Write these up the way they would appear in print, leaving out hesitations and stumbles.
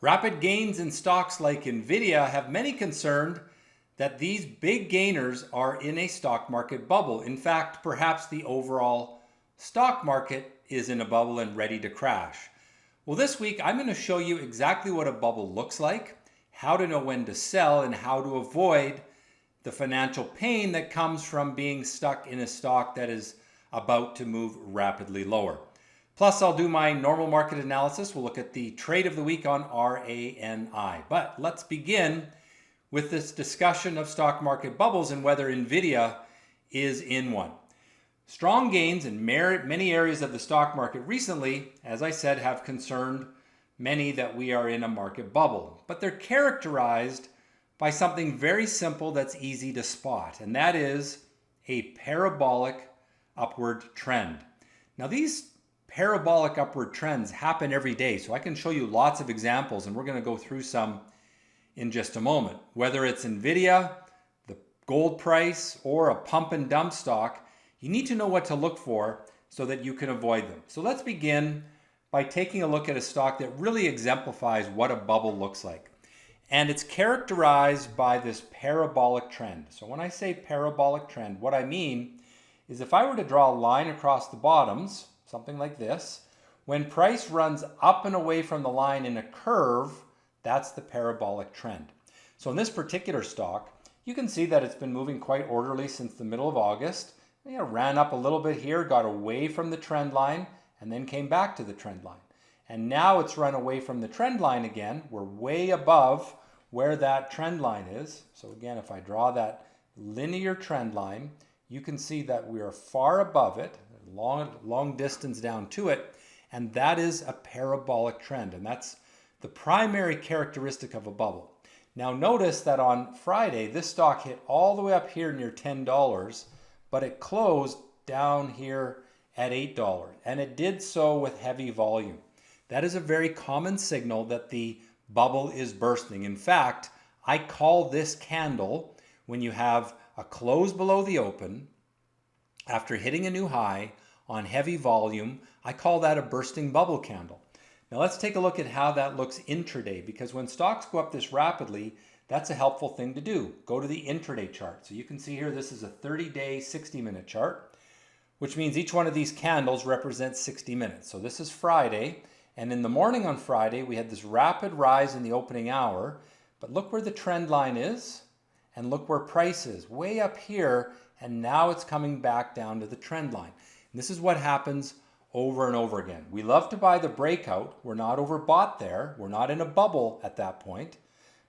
Rapid gains in stocks like Nvidia have many concerned that these big gainers are in a stock market bubble. In fact, perhaps the overall stock market is in a bubble and ready to crash. Well, this week I'm going to show you exactly what a bubble looks like, how to know when to sell, and how to avoid the financial pain that comes from being stuck in a stock that is about to move rapidly lower. Plus, I'll do my normal market analysis. We'll look at the trade of the week on RANI. But let's begin with this discussion of stock market bubbles and whether Nvidia is in one. Strong gains in many areas of the stock market recently, as I said, have concerned many that we are in a market bubble. But they're characterized by something very simple that's easy to spot, and that is a parabolic upward trend. Now, these parabolic upward trends happen every day, so I can show you lots of examples, and we're going to go through some in just a moment. Whether it's Nvidia, the gold price, or a pump and dump stock, you need to know what to look for so that you can avoid them. So let's begin by taking a look at a stock that really exemplifies what a bubble looks like. And it's characterized by this parabolic trend. So when I say parabolic trend, what I mean is if I were to draw a line across the bottoms, something like this, when price runs up and away from the line in a curve, that's the parabolic trend. So in this particular stock, you can see that it's been moving quite orderly since the middle of August. It ran up a little bit here, got away from the trend line, and then came back to the trend line. And now it's run away from the trend line again. We're way above where that trend line is. So again, if I draw that linear trend line, you can see that we are far above it, long distance down to it, and that is a parabolic trend, and that's the primary characteristic of a bubble. Now notice that on Friday, this stock hit all the way up here near $10, but it closed down here at $8, and it did so with heavy volume. That is a very common signal that the bubble is bursting. In fact, I call this candle, when you have a close below the open, after hitting a new high on heavy volume, I call that a bursting bubble candle. Now let's take a look at how that looks intraday, because when stocks go up this rapidly, that's a helpful thing to do. Go to the intraday chart. So you can see here, this is a 30-day, 60-minute chart, which means each one of these candles represents 60 minutes. So this is Friday, and in the morning on Friday, we had this rapid rise in the opening hour, but look where the trend line is, and look where price is, way up here, and now it's coming back down to the trend line. And this is what happens over and over again. We love to buy the breakout. We're not overbought there. We're not in a bubble at that point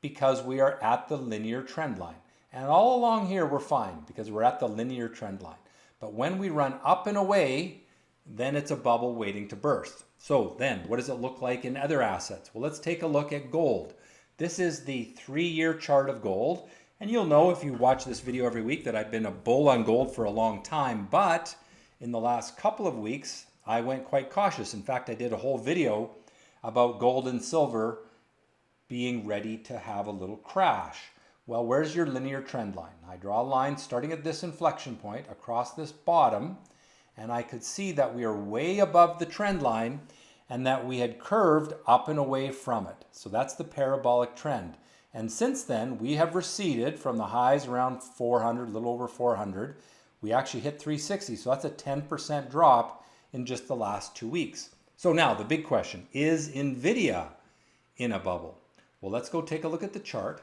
because we are at the linear trend line. And all along here, we're fine because we're at the linear trend line. But when we run up and away, then it's a bubble waiting to burst. So then, what does it look like in other assets? Well, let's take a look at gold. This is the 3-year chart of gold. And you'll know if you watch this video every week that I've been a bull on gold for a long time, but in the last couple of weeks, I went quite cautious. In fact, I did a whole video about gold and silver being ready to have a little crash. Well, where's your linear trend line? I draw a line starting at this inflection point across this bottom, and I could see that we are way above the trend line and that we had curved up and away from it. So that's the parabolic trend. And since then, we have receded from the highs around 400, a little over 400. We actually hit 360, so that's a 10% drop in just the last 2 weeks. So now the big question, is Nvidia in a bubble? Well, let's go take a look at the chart,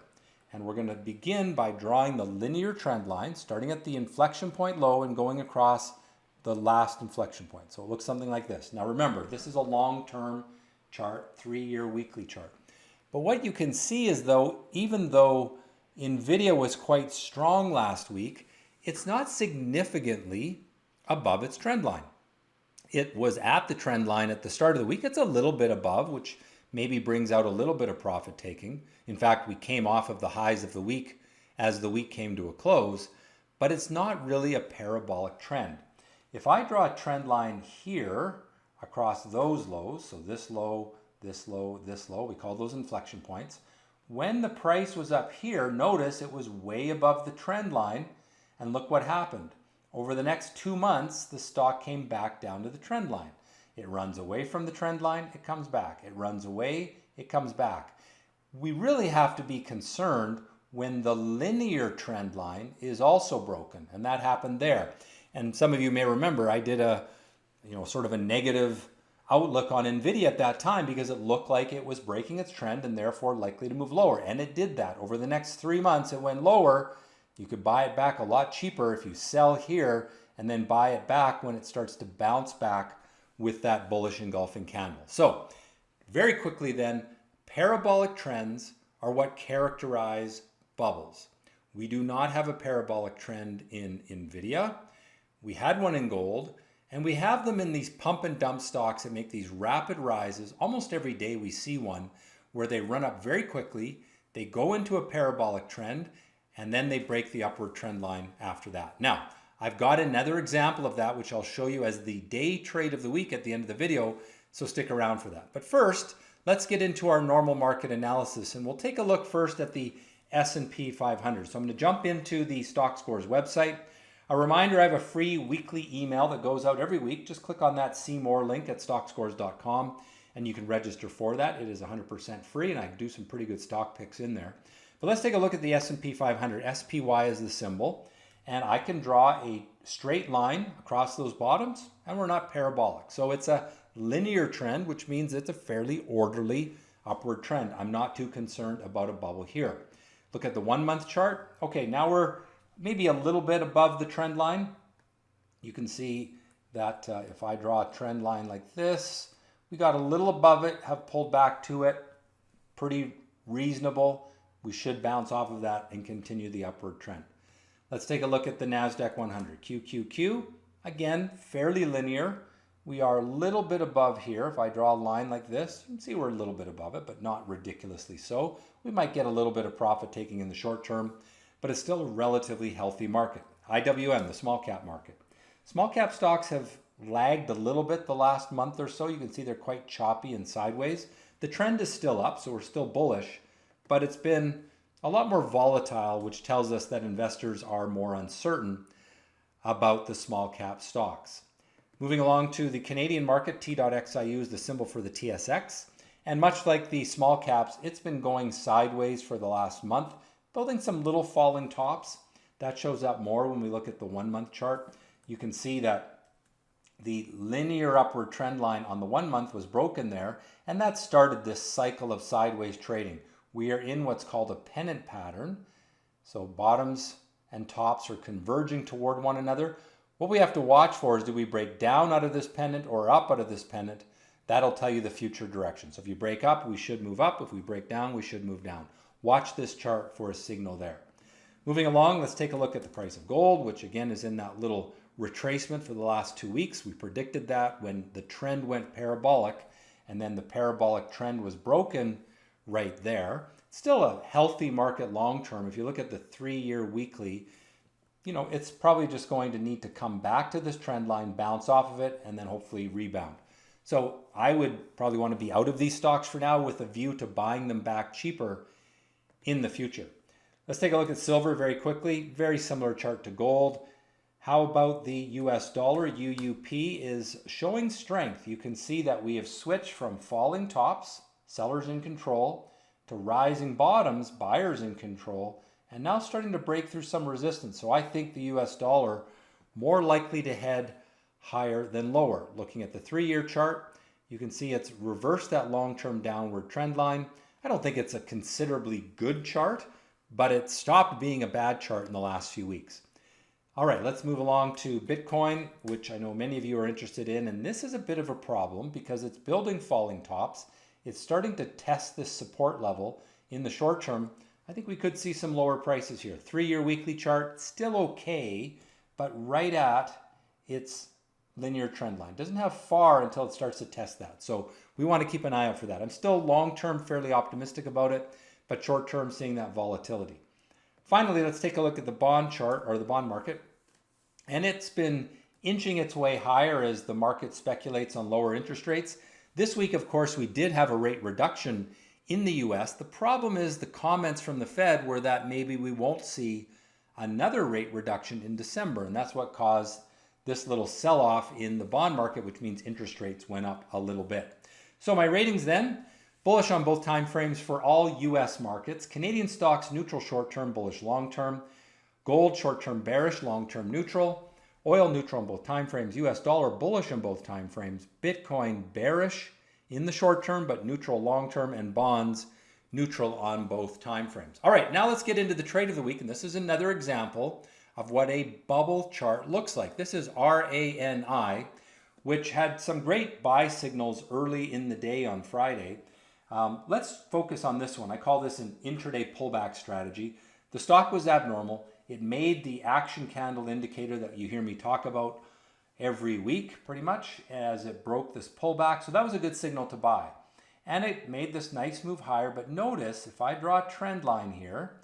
and we're going to begin by drawing the linear trend line, starting at the inflection point low and going across the last inflection point. So it looks something like this. Now remember, this is a long-term chart, 3-year weekly chart. But what you can see is even though Nvidia was quite strong last week, it's not significantly above its trend line. It was at the trend line at the start of the week. It's a little bit above, which maybe brings out a little bit of profit taking. In fact, we came off of the highs of the week as the week came to a close, but it's not really a parabolic trend. If I draw a trend line here across those lows, so this low, this low, this low, we call those inflection points. When the price was up here, notice it was way above the trend line, and look what happened. Over the next 2 months, the stock came back down to the trend line. It runs away from the trend line, it comes back. It runs away, it comes back. We really have to be concerned when the linear trend line is also broken, and that happened there. And some of you may remember I did a sort of a negative outlook on Nvidia at that time because it looked like it was breaking its trend and therefore likely to move lower. And it did that. Over the next 3 months, it went lower. You could buy it back a lot cheaper if you sell here and then buy it back when it starts to bounce back with that bullish engulfing candle. So very quickly then, parabolic trends are what characterize bubbles. We do not have a parabolic trend in Nvidia. We had one in gold. And we have them in these pump and dump stocks that make these rapid rises. Almost every day we see one where they run up very quickly, they go into a parabolic trend, and then they break the upward trend line after that. Now, I've got another example of that, which I'll show you as the day trade of the week at the end of the video, so stick around for that. But first, let's get into our normal market analysis, and we'll take a look first at the S&P 500. So I'm going to jump into the Stockscores website. A reminder, I have a free weekly email that goes out every week. Just click on that See More link at stockscores.com and you can register for that. It is 100% free and I do some pretty good stock picks in there. But let's take a look at the S&P 500. SPY is the symbol. And I can draw a straight line across those bottoms and we're not parabolic. So it's a linear trend, which means it's a fairly orderly upward trend. I'm not too concerned about a bubble here. Look at the 1 month chart. Okay, now we're maybe a little bit above the trend line. You can see that if I draw a trend line like this, we got a little above it, have pulled back to it. Pretty reasonable. We should bounce off of that and continue the upward trend. Let's take a look at the NASDAQ 100. QQQ, again, fairly linear. We are a little bit above here. If I draw a line like this, you can see we're a little bit above it, but not ridiculously so. We might get a little bit of profit taking in the short term, but it's still a relatively healthy market. IWM, the small cap market. Small cap stocks have lagged a little bit the last month or so. You can see they're quite choppy and sideways. The trend is still up, so we're still bullish, but it's been a lot more volatile, which tells us that investors are more uncertain about the small cap stocks. Moving along to the Canadian market, T.XIU is the symbol for the TSX. And much like the small caps, it's been going sideways for the last month, building some little falling tops. That shows up more when we look at the 1 month chart. You can see that the linear upward trend line on the 1 month was broken there, and that started this cycle of sideways trading. We are in what's called a pennant pattern. So bottoms and tops are converging toward one another. What we have to watch for is, do we break down out of this pennant or up out of this pennant? That'll tell you the future direction. So if you break up, we should move up. If we break down, we should move down. Watch this chart for a signal there. Moving along, let's take a look at the price of gold, which again is in that little retracement for the last 2 weeks. We predicted that when the trend went parabolic, and then the parabolic trend was broken right there. Still a healthy market long term. If you look at the 3-year weekly, it's probably just going to need to come back to this trend line, bounce off of it, and then hopefully rebound. So I would probably want to be out of these stocks for now with a view to buying them back cheaper in the future. Let's take a look at silver very quickly. Very similar chart to gold. How about the US dollar? UUP is showing strength. You can see that we have switched from falling tops, sellers in control, to rising bottoms, buyers in control, and now starting to break through some resistance. So I think the US dollar more likely to head higher than lower. Looking at the 3-year chart, you can see it's reversed that long-term downward trend line. I don't think it's a considerably good chart, but it stopped being a bad chart in the last few weeks. All right, let's move along to Bitcoin, which I know many of you are interested in, and this is a bit of a problem because it's building falling tops. It's starting to test this support level in the short term. I think we could see some lower prices here. 3-year weekly chart, still okay, but right at its linear trend line. Doesn't have far until it starts to test that. So we want to keep an eye out for that. I'm still long-term fairly optimistic about it, but short-term seeing that volatility. Finally, let's take a look at the bond chart, or the bond market. And it's been inching its way higher as the market speculates on lower interest rates. This week, of course, we did have a rate reduction in the US. The problem is the comments from the Fed were that maybe we won't see another rate reduction in December. And that's what caused this little sell-off in the bond market, which means interest rates went up a little bit. So my ratings then, Bullish on both time frames for all US markets. Canadian stocks neutral short term, bullish long term. Gold short term bearish, long term neutral. Oil neutral on both time frames. US dollar bullish on both time frames. Bitcoin bearish in the short term but neutral long term, and bonds neutral on both time frames. All right, now let's get into the trade of the week, and this is another example of what a bubble chart looks like. This is RANI, which had some great buy signals early in the day on Friday. Let's focus on this one. I call this an intraday pullback strategy. The stock was abnormal. It made the action candle indicator that you hear me talk about every week pretty much as it broke this pullback. So that was a good signal to buy. And it made this nice move higher. But notice if I draw a trend line here,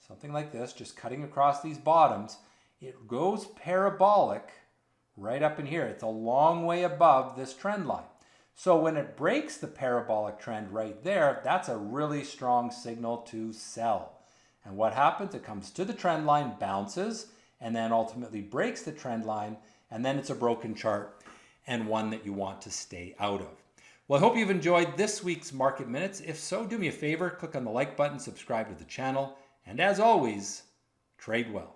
something like this, just cutting across these bottoms, it goes parabolic right up in here. It's a long way above this trend line. So when it breaks the parabolic trend right there, that's a really strong signal to sell. And what happens? It comes to the trend line, bounces, and then ultimately breaks the trend line, and then it's a broken chart and one that you want to stay out of. Well, I hope you've enjoyed this week's Market Minutes. If so, do me a favor, click on the like button, subscribe to the channel, and as always, trade well.